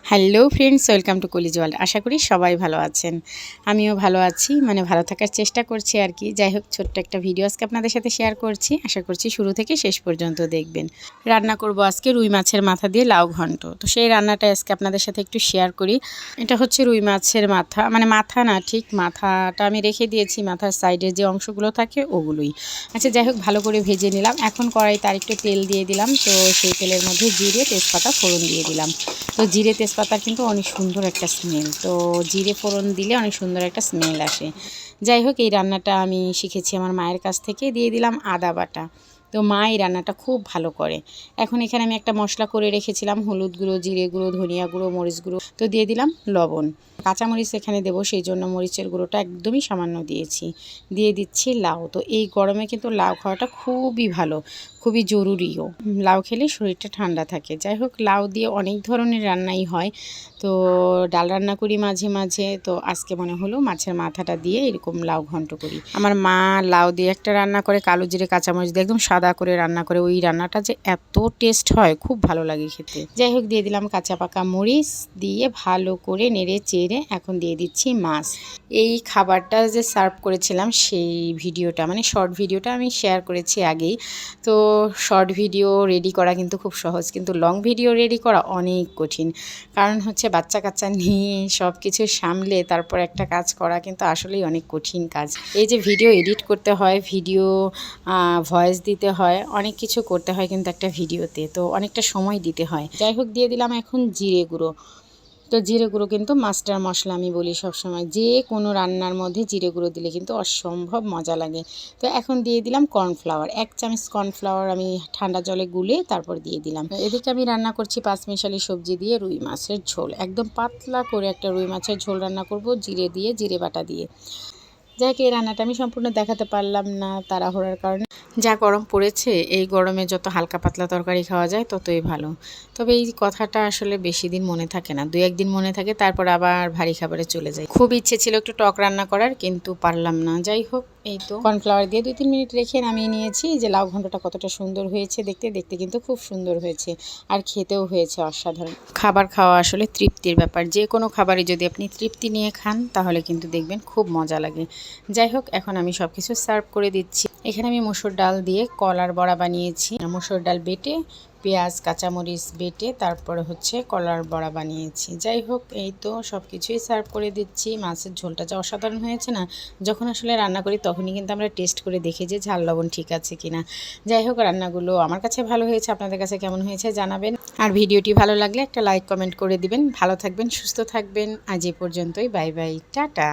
Hello friends, welcome to college world. আশা করি সবাই ভালো আছেন, আমিও ভালো আছি, মানে ভালো থাকার চেষ্টা করছি আর কি। যাই হোক, ছোট্ট একটা ভিডিও আজকে আপনাদের সাথে শেয়ার করছি, আশা করছি শুরু থেকে শেষ পর্যন্ত দেখবেন। রান্না করব আজকে রুই মাছের মাথা দিয়ে লাউ ঘন্ট। তো সেই রান্নাটা আজকে আপনাদের সাথে একটু শেয়ার করি। এটা হচ্ছে রুই মাছের মাথা, মানে মাথা না, ঠিক মাথাটা আমি রেখে দিয়েছি, মাথার সাইডের যে অংশগুলো থাকে ওগুলোই। আচ্ছা, যাই হোক, ভালো করে ভেজে নিলাম। এখন কড়াইতে আর একটু তেল দিয়ে দিলাম। তো সেই তেলের মধ্যে জিরে তেজপাতা ফোড়ন দিয়ে দিলাম। তো জিরে তেজপাতার কিন্তু অনেক সুন্দর একটা স্মেল, তো জিরে ফোড়ন দিলে অনেক সুন্দর একটা স্মেল আসে। যাই হোক, এই রান্নাটা আমি শিখেছি আমার মায়ের কাছ থেকে। দিয়ে দিলাম আদা বাটা। তো মা এই রান্নাটা খুব ভালো করে। এখন এখানে আমি একটা মশলা করে রেখেছিলাম, হলুদ গুঁড়ো, জিরে গুঁড়ো, ধনিয়া গুঁড়ো, মরিচ গুঁড়ো। তো দিয়ে দিলাম লবণ। কাঁচামরিচ এখানে দেবো, সেই জন্য মরিচের গুঁড়োটা একদমই সামান্য দিয়েছি। দিয়ে দিচ্ছি লাউ। তো এই গরমে কিন্তু লাউ খাওয়াটা খুবই ভালো, খুবই জরুরিও। লাউ খেলে শরীরটা ঠান্ডা থাকে। যাই হোক, লাউ দিয়ে অনেক ধরনের রান্নাই হয়। তো ডাল রান্না করি মাঝে মাঝে, তো আজকে মনে হলো মাছের মাথাটা দিয়ে এরকম লাউ ঘন্ট করি। আমার মা লাউ দিয়ে একটা রান্না করে, কালো জিরে কাঁচামরিচ দিয়ে একদম সাদা করে রান্না করে। ওই রান্নাটা যে এত টেস্ট হয়, খুব ভালো লাগে খেতে। যাই হোক, দিয়ে দিলাম কাঁচা পাকা মরিচ, দিয়ে ভালো করে নেড়ে চেড়ে এখন দিয়ে দিচ্ছি মাছ। এই খাবারটা যে সার্ভ করেছিলাম সেই ভিডিওটা, মানে শর্ট ভিডিওটা আমি শেয়ার করেছি আগেই। তো শর্ট ভিডিও রেডি করা কিন্তু খুব সহজ, কিন্তু লং ভিডিও রেডি করা অনেক কঠিন। কারণ হচ্ছে বাচ্চা কাচ্চা নিয়ে সব কিছু সামলে তারপর একটা কাজ করা কিন্তু আসলেই অনেক কঠিন কাজ। এই যে ভিডিও এডিট করতে হয়, ভিডিও ভয়েস দিতে হয়, অনেক কিছু করতে হয় কিন্তু একটা ভিডিওতে, তো অনেকটা সময় দিতে হয়। যাই হোক, দিয়ে দিলাম এখন জিরে গুঁড়ো। তো জিরে গুঁড়ো কিন্তু মাস্টার মশলা, আমি বলি সবসময়, যে কোনো রান্নার মধ্যে জিরে গুঁড়ো দিলে কিন্তু অসম্ভব মজা লাগে। তো এখন দিয়ে দিলাম কর্নফ্লাওয়ার, 1 চামচ কর্নফ্লাওয়ার আমি ঠান্ডা জলে গুলে তারপর দিয়ে দিলাম। এদিকে আমি রান্না করছি পাঁচমিশালি সবজি দিয়ে রুই মাছের ঝোল, একদম পাতলা করে একটা রুই মাছের ঝোল রান্না করব, জিরে দিয়ে, জিরে বাটা দিয়ে। যাই হোক, এই রান্নাটা আমি সম্পূর্ণ দেখাতে পারলাম না তাড়াহুড়ার কারণে। যা গরম পড়েছে, এই গরমে যত হালকা পাতলা তরকারি খাওয়া যায় ততই ভালো। তবে এই কথাটা আসলে বেশি দিন মনে থাকে না, 2-1 দিন মনে থাকে, তারপর আবার ভারী খাবারে চলে যায়। খুব ইচ্ছে ছিল একটু টক রান্না করার, কিন্তু পারলাম না। যাই হোক, এই তো কর্নফ্লাওয়ার দিয়ে 2-3 মিনিট রেখে নামিয়ে নিয়েছি। যে লাউ ঘন্টটা কতটা সুন্দর হয়েছে দেখতে, দেখতে কিন্তু খুব সুন্দর হয়েছে, আর খেতেও হয়েছে অসাধারণ। খাবার খাওয়া আসলে তৃপ্তির ব্যাপার। যে কোনো খাবারই যদি আপনি তৃপ্তি নিয়ে খান তাহলে কিন্তু দেখবেন খুব মজা লাগে। যাই হোক, এখন আমি সব কিছু সার্ভ করে দিচ্ছি। এখানে আমি মসুর ডাল দিয়ে কলার বড়া বানিয়েছি। মসুর ডাল বেটে, পেঁয়াজ কাঁচামরিচ বেটে, তারপরে হচ্ছে কলার বড়া বানিয়েছি। যাই হোক, এই তো সব কিছুই সার্ভ করে দিচ্ছি। মাছের ঝোলটা যা অসাধারণ হয়েছে না, যখন আসলে রান্না করি তখনই কিন্তু আমরা টেস্ট করে দেখি যে ঝাল লবণ ঠিক আছে কিনা। যাই হোক, রান্নাগুলো আমার কাছে ভালো হয়েছে, আপনাদের কাছে কেমন হয়েছে জানাবেন। আর ভিডিওটি ভালো লাগলে একটা লাইক কমেন্ট করে দিবেন। ভালো থাকবেন, সুস্থ থাকবেন। আজ এই পর্যন্তই, বাই বাই, টাটা।